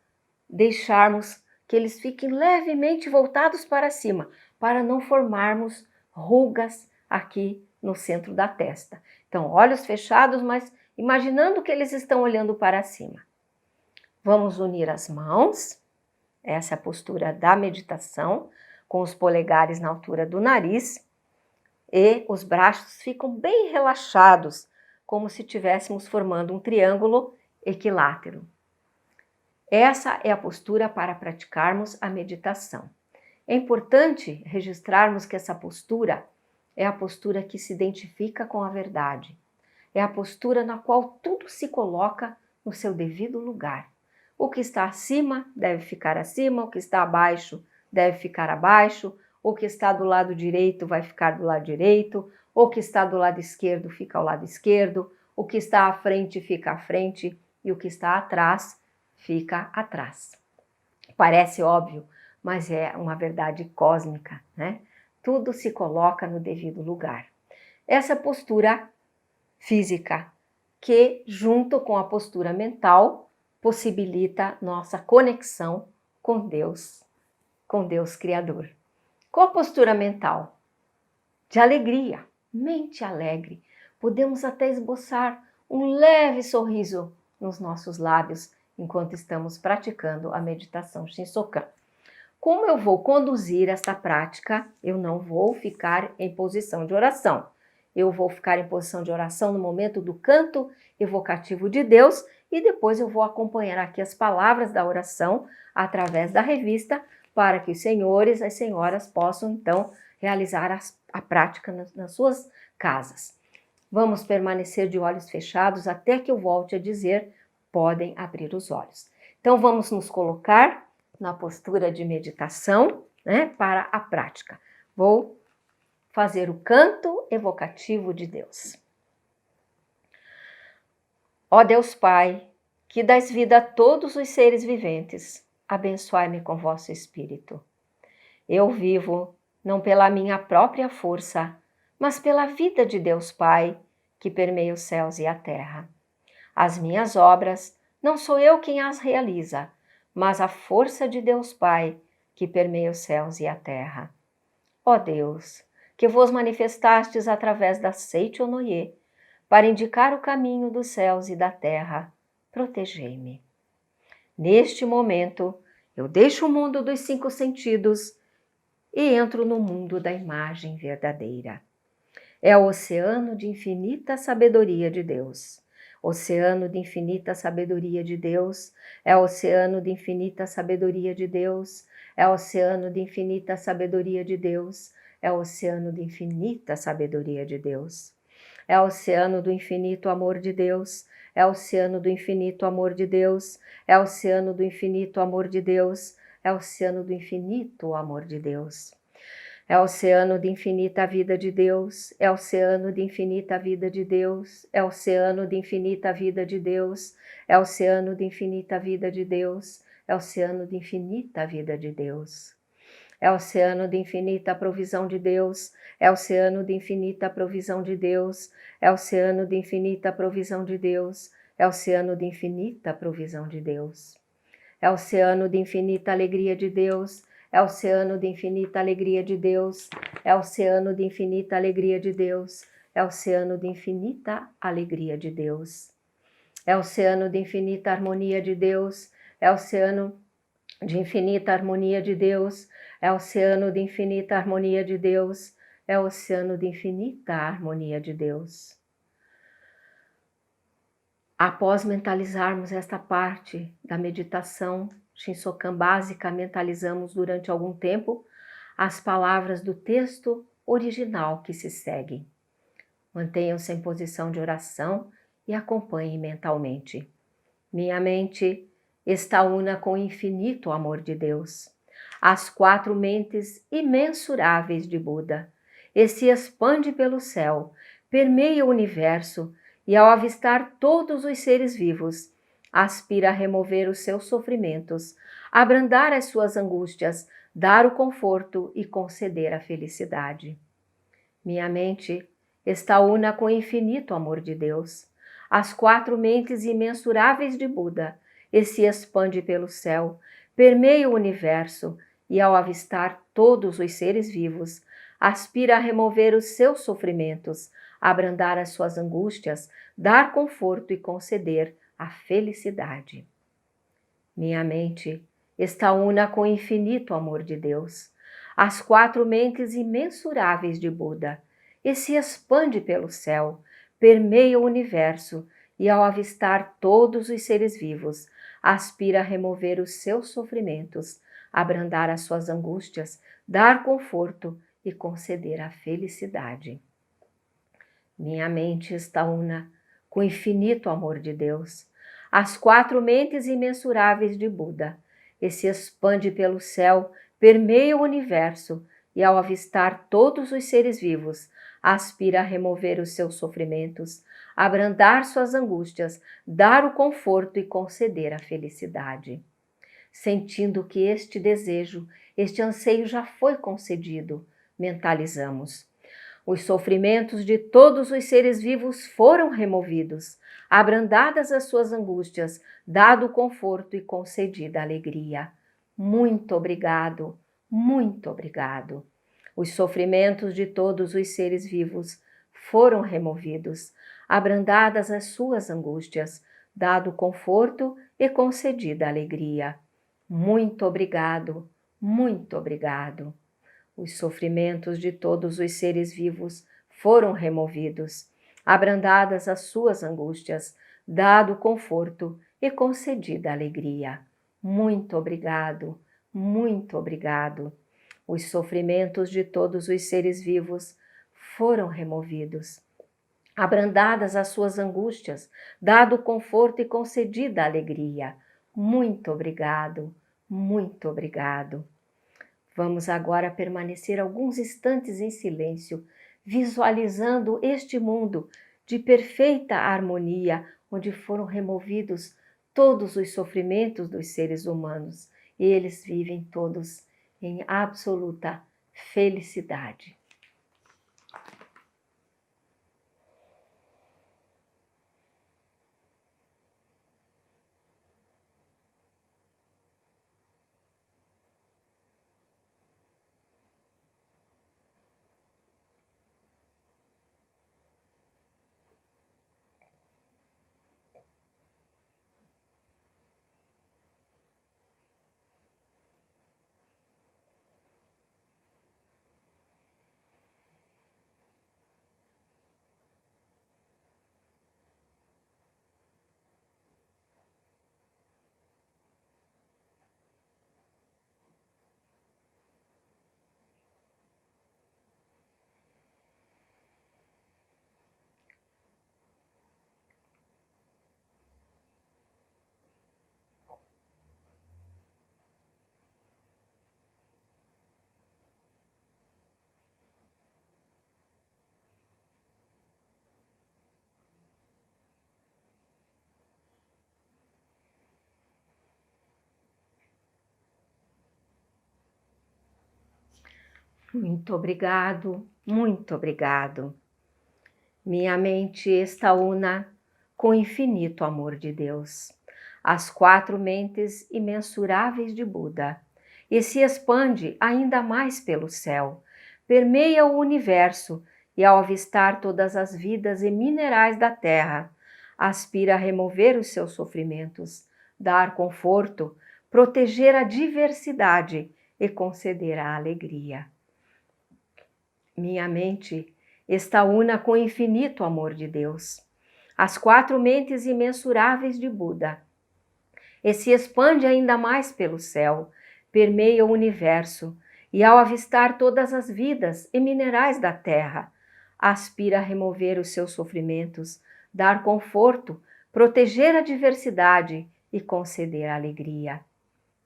deixarmos que eles fiquem levemente voltados para cima, para não formarmos rugas aqui no centro da testa. Então, olhos fechados, mas imaginando que eles estão olhando para cima. Vamos unir as mãos, essa é a postura da meditação, com os polegares na altura do nariz, e os braços ficam bem relaxados, como se estivéssemos formando um triângulo equilátero. Essa é a postura para praticarmos a meditação. É importante registrarmos que essa postura é a postura que se identifica com a verdade. É a postura na qual tudo se coloca no seu devido lugar. O que está acima deve ficar acima, o que está abaixo deve ficar abaixo, o que está do lado direito vai ficar do lado direito, o que está do lado esquerdo fica ao lado esquerdo, o que está à frente fica à frente e o que está atrás fica atrás. Parece óbvio, mas é uma verdade cósmica, né? Tudo se coloca no devido lugar. Essa postura física, que junto com a postura mental, possibilita nossa conexão com Deus Criador. Com a postura mental de alegria, mente alegre, podemos até esboçar um leve sorriso nos nossos lábios enquanto estamos praticando a meditação Shinsokan. Como eu vou conduzir esta prática, eu não vou ficar em posição de oração. Eu vou ficar em posição de oração no momento do canto evocativo de Deus e depois eu vou acompanhar aqui as palavras da oração através da revista para que os senhores e as senhoras possam então realizar a prática nas suas casas. Vamos permanecer de olhos fechados até que eu volte a dizer, podem abrir os olhos. Então vamos nos colocar na postura de meditação, né, para a prática. Vou fazer o canto evocativo de Deus. Ó Deus Pai, que dás vida a todos os seres viventes, abençoai-me com vosso Espírito. Eu vivo não pela minha própria força, mas pela vida de Deus Pai, que permeia os céus e a terra. As minhas obras, não sou eu quem as realiza, mas a força de Deus Pai, que permeia os céus e a terra. Ó Deus, que vos manifestastes através da Seichonoye, para indicar o caminho dos céus e da terra, protegei-me. Neste momento, eu deixo o mundo dos 5 sentidos e entro no mundo da imagem verdadeira. É o oceano de infinita sabedoria de Deus. Oceano de infinita sabedoria de Deus, é o oceano de infinita sabedoria de Deus, é o oceano de infinita sabedoria de Deus, é o oceano de infinita sabedoria de Deus. É o oceano do infinito amor de Deus, é o oceano do infinito amor de Deus, é o oceano do infinito amor de Deus, é o oceano do infinito amor de Deus. É o oceano de infinita vida de Deus, é o oceano de infinita vida de Deus, é o oceano de infinita vida de Deus, é o oceano de infinita vida de Deus, é o oceano de infinita vida de Deus. É o oceano de infinita provisão de Deus, é o oceano de infinita provisão de Deus, é o oceano de infinita provisão de Deus, é o oceano de infinita provisão de Deus. É o oceano de infinita alegria de Deus, é o oceano de infinita alegria de Deus, é o oceano de infinita alegria de Deus, é o oceano de infinita alegria de Deus. É o oceano de infinita harmonia de Deus, é o oceano de infinita harmonia de Deus, é o oceano de infinita harmonia de Deus, é o oceano de infinita harmonia de Deus. Após mentalizarmos esta parte da meditação Shinsokan básica, mentalizamos durante algum tempo as palavras do texto original que se seguem. Mantenham-se em posição de oração e acompanhem mentalmente. Minha mente está una com o infinito amor de Deus, as 4 mentes imensuráveis de Buda, e se expande pelo céu, permeia o universo e, ao avistar todos os seres vivos, aspira a remover os seus sofrimentos, abrandar as suas angústias, dar o conforto e conceder a felicidade. Minha mente está una com o infinito amor de Deus, as 4 mentes imensuráveis de Buda, e se expande pelo céu, permeia o universo e, ao avistar todos os seres vivos, aspira a remover os seus sofrimentos, abrandar as suas angústias, dar conforto e conceder a felicidade. Minha mente está una com o infinito amor de Deus, as 4 mentes imensuráveis de Buda, e se expande pelo céu, permeia o universo e, ao avistar todos os seres vivos, aspira a remover os seus sofrimentos, abrandar as suas angústias, dar conforto e conceder a felicidade. Minha mente está una com o infinito amor de Deus, as 4 mentes imensuráveis de Buda, e se expande pelo céu, permeia o universo e, ao avistar todos os seres vivos, aspira a remover os seus sofrimentos, abrandar suas angústias, dar o conforto e conceder a felicidade. Sentindo que este desejo, este anseio já foi concedido, mentalizamos: os sofrimentos de todos os seres vivos foram removidos, abrandadas as suas angústias, dado o conforto e concedida a alegria. Muito obrigado, muito obrigado. Os sofrimentos de todos os seres vivos foram removidos, abrandadas as suas angústias, dado o conforto e concedida a alegria. Muito obrigado, muito obrigado. Os sofrimentos de todos os seres vivos foram removidos, abrandadas as suas angústias, dado conforto e concedida alegria. Muito obrigado, muito obrigado. Os sofrimentos de todos os seres vivos foram removidos, abrandadas as suas angústias, dado conforto e concedida alegria. Muito obrigado, muito obrigado. Vamos agora permanecer alguns instantes em silêncio, visualizando este mundo de perfeita harmonia, onde foram removidos todos os sofrimentos dos seres humanos e eles vivem todos em absoluta felicidade. Muito obrigado, muito obrigado. Minha mente está una com o infinito amor de Deus, as 4 mentes imensuráveis de Buda, e se expande ainda mais pelo céu, permeia o universo e, ao avistar todas as vidas e minerais da terra, aspira a remover os seus sofrimentos, dar conforto, proteger a diversidade e conceder a alegria. Minha mente está una com o infinito amor de Deus, as 4 mentes imensuráveis de Buda, e se expande ainda mais pelo céu, permeia o universo e, ao avistar todas as vidas e minerais da terra, aspira a remover os seus sofrimentos, dar conforto, proteger a diversidade e conceder a alegria.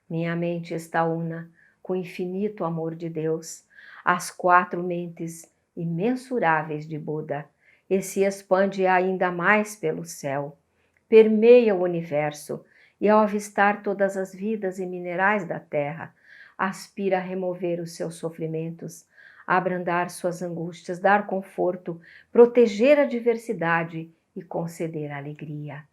Minha mente está una com o infinito amor de Deus, as 4 mentes imensuráveis de Buda, e se expande ainda mais pelo céu, permeia o universo e, ao avistar todas as vidas e minerais da terra, aspira a remover os seus sofrimentos, abrandar suas angústias, dar conforto, proteger a diversidade e conceder alegria.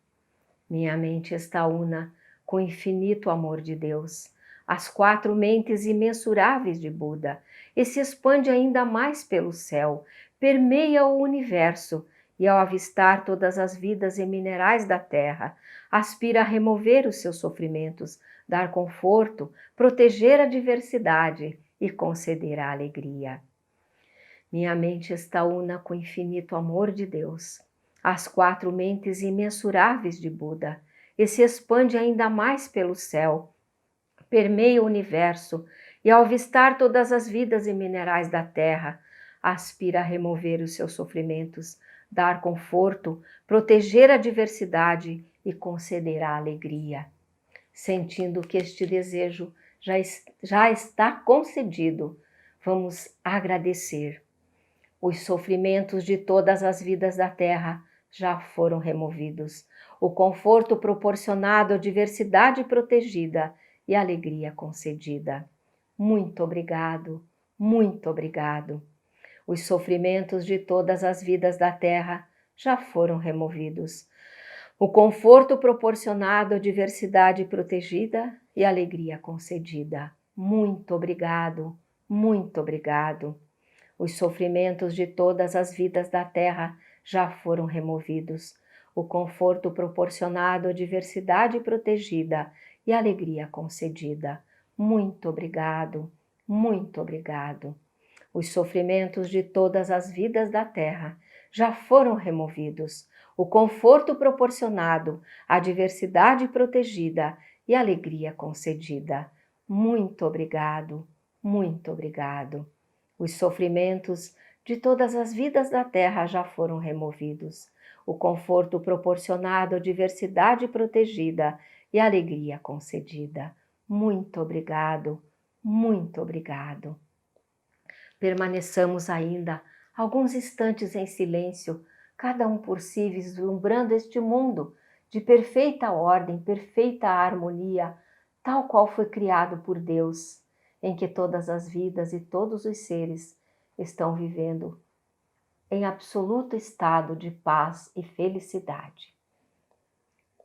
Minha mente está una com o infinito amor de Deus, as 4 mentes imensuráveis de Buda, e se expande ainda mais pelo céu, permeia o universo, e ao avistar todas as vidas e minerais da terra, aspira a remover os seus sofrimentos, dar conforto, proteger a diversidade e conceder a alegria. Minha mente está una com o infinito amor de Deus, as 4 mentes imensuráveis de Buda, e se expande ainda mais pelo céu, permeia o universo, e ao avistar todas as vidas e minerais da terra, aspira a remover os seus sofrimentos, dar conforto, proteger a diversidade e conceder a alegria. Sentindo que este desejo já está concedido, vamos agradecer. Os sofrimentos de todas as vidas da terra já foram removidos. O conforto proporcionado, a diversidade protegida e a alegria concedida. Muito obrigado, muito obrigado. Os sofrimentos de todas as vidas da terra já foram removidos. O conforto proporcionado, a diversidade protegida e a alegria concedida. Muito obrigado, muito obrigado. Os sofrimentos de todas as vidas da terra já foram removidos. O conforto proporcionado, a diversidade protegida e a alegria concedida. Muito obrigado, muito obrigado. Os sofrimentos de todas as vidas da terra já foram removidos. O conforto proporcionado, a diversidade protegida e a alegria concedida. Muito obrigado, muito obrigado. Os sofrimentos de todas as vidas da terra já foram removidos. O conforto proporcionado, a diversidade protegida e a alegria concedida. Muito obrigado, muito obrigado. Permaneçamos ainda alguns instantes em silêncio, cada um por si, vislumbrando este mundo de perfeita ordem, perfeita harmonia, tal qual foi criado por Deus, em que todas as vidas e todos os seres estão vivendo em absoluto estado de paz e felicidade.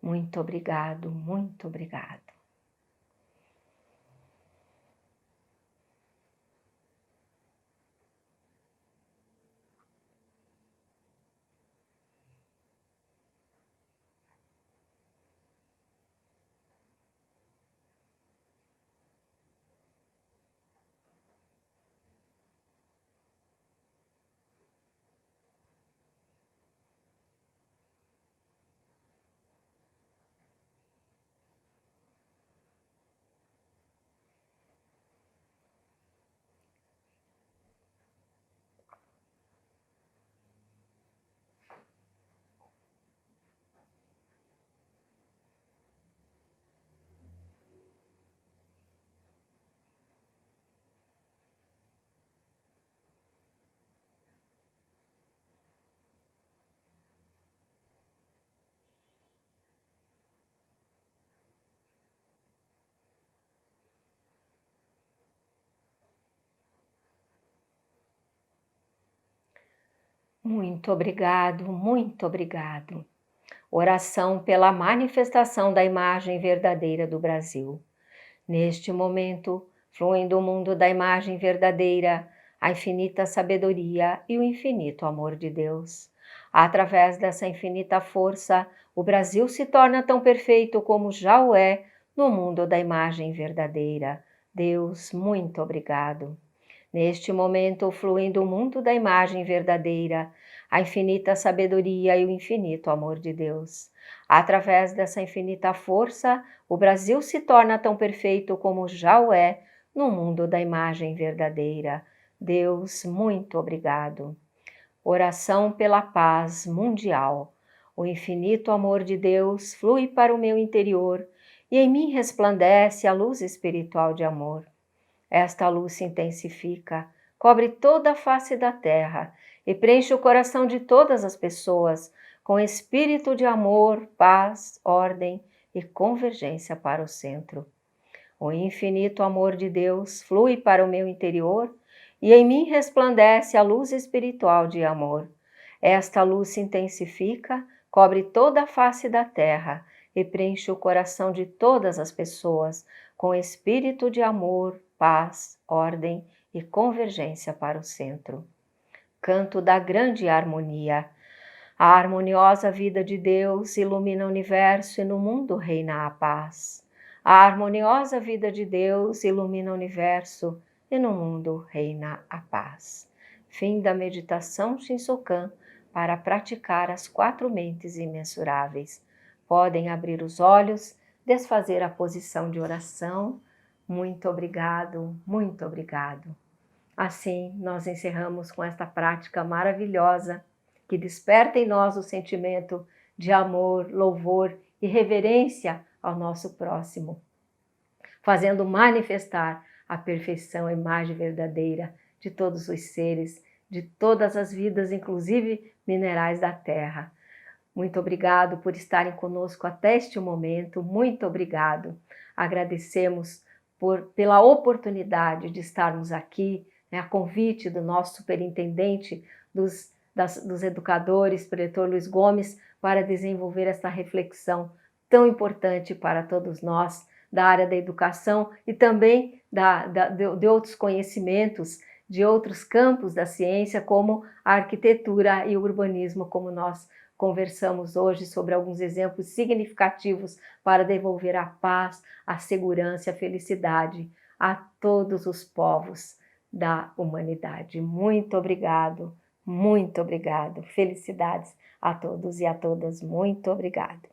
Muito obrigado, muito obrigado. Muito obrigado, muito obrigado. Oração pela manifestação da imagem verdadeira do Brasil. Neste momento, fluem do mundo da imagem verdadeira a infinita sabedoria e o infinito amor de Deus. Através dessa infinita força, o Brasil se torna tão perfeito como já o é no mundo da imagem verdadeira. Deus, muito obrigado. Neste momento, fluem do mundo da imagem verdadeira a infinita sabedoria e o infinito amor de Deus. Através dessa infinita força, o Brasil se torna tão perfeito como já o é no mundo da imagem verdadeira. Deus, muito obrigado. Oração pela paz mundial. O infinito amor de Deus flui para o meu interior e em mim resplandece a luz espiritual de amor. Esta luz se intensifica, cobre toda a face da terra e preenche o coração de todas as pessoas com espírito de amor, paz, ordem e convergência para o centro. O infinito amor de Deus flui para o meu interior e em mim resplandece a luz espiritual de amor. Esta luz se intensifica, cobre toda a face da terra e preenche o coração de todas as pessoas com espírito de amor, paz, ordem e convergência para o centro. Canto da grande harmonia. A harmoniosa vida de Deus ilumina o universo e no mundo reina a paz. A harmoniosa vida de Deus ilumina o universo e no mundo reina a paz. Fim da meditação Shinsokan para praticar as 4 mentes imensuráveis. Podem abrir os olhos, desfazer a posição de oração. Muito obrigado, muito obrigado. Assim, nós encerramos com esta prática maravilhosa que desperta em nós o sentimento de amor, louvor e reverência ao nosso próximo, fazendo manifestar a perfeição, a imagem verdadeira de todos os seres, de todas as vidas, inclusive minerais da Terra. Muito obrigado por estarem conosco até este momento, muito obrigado. Agradecemos pela oportunidade de estarmos aqui, a convite do nosso superintendente dos educadores, preletor Luiz Gomes, para desenvolver esta reflexão tão importante para todos nós, da área da educação e também de outros conhecimentos, de outros campos da ciência, como a arquitetura e o urbanismo, como nós conversamos hoje sobre alguns exemplos significativos para devolver a paz, a segurança e a felicidade a todos os povos da humanidade. Muito obrigado, muito obrigado. Felicidades a todos e a todas. Muito obrigado.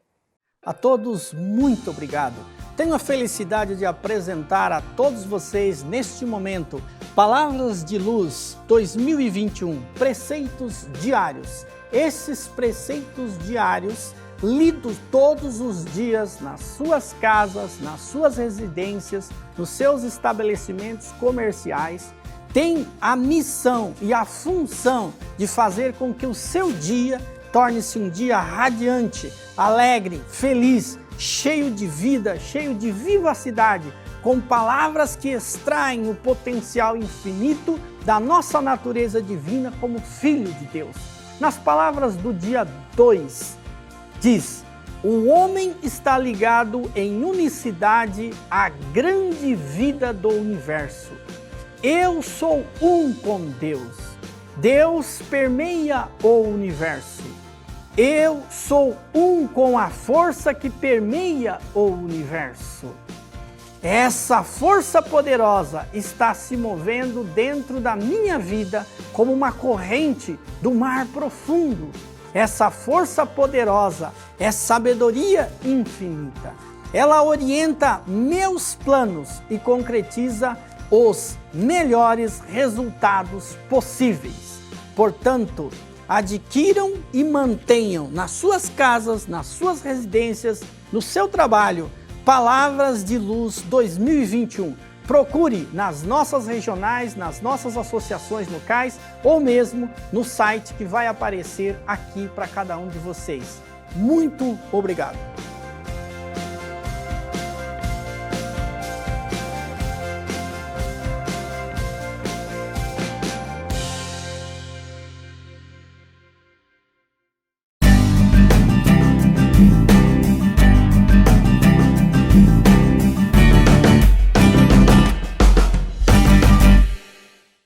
A todos, muito obrigado. Tenho a felicidade de apresentar a todos vocês, neste momento, Palavras de Luz 2021, Preceitos Diários. Esses preceitos diários, lidos todos os dias nas suas casas, nas suas residências, nos seus estabelecimentos comerciais, têm a missão e a função de fazer com que o seu dia torne-se um dia radiante, alegre, feliz, cheio de vida, cheio de vivacidade, com palavras que extraem o potencial infinito da nossa natureza divina como filho de Deus. Nas palavras do dia 2, diz: o homem está ligado em unicidade à grande vida do universo. Eu sou um com Deus. Deus permeia o universo. Eu sou um com a força que permeia o universo. Essa força poderosa está se movendo dentro da minha vida como uma corrente do mar profundo. Essa força poderosa é sabedoria infinita. Ela orienta meus planos e concretiza os melhores resultados possíveis. Portanto, adquiram e mantenham nas suas casas, nas suas residências, no seu trabalho, Palavras de Luz 2021. Procure nas nossas regionais, nas nossas associações locais ou mesmo no site que vai aparecer aqui para cada um de vocês. Muito obrigado!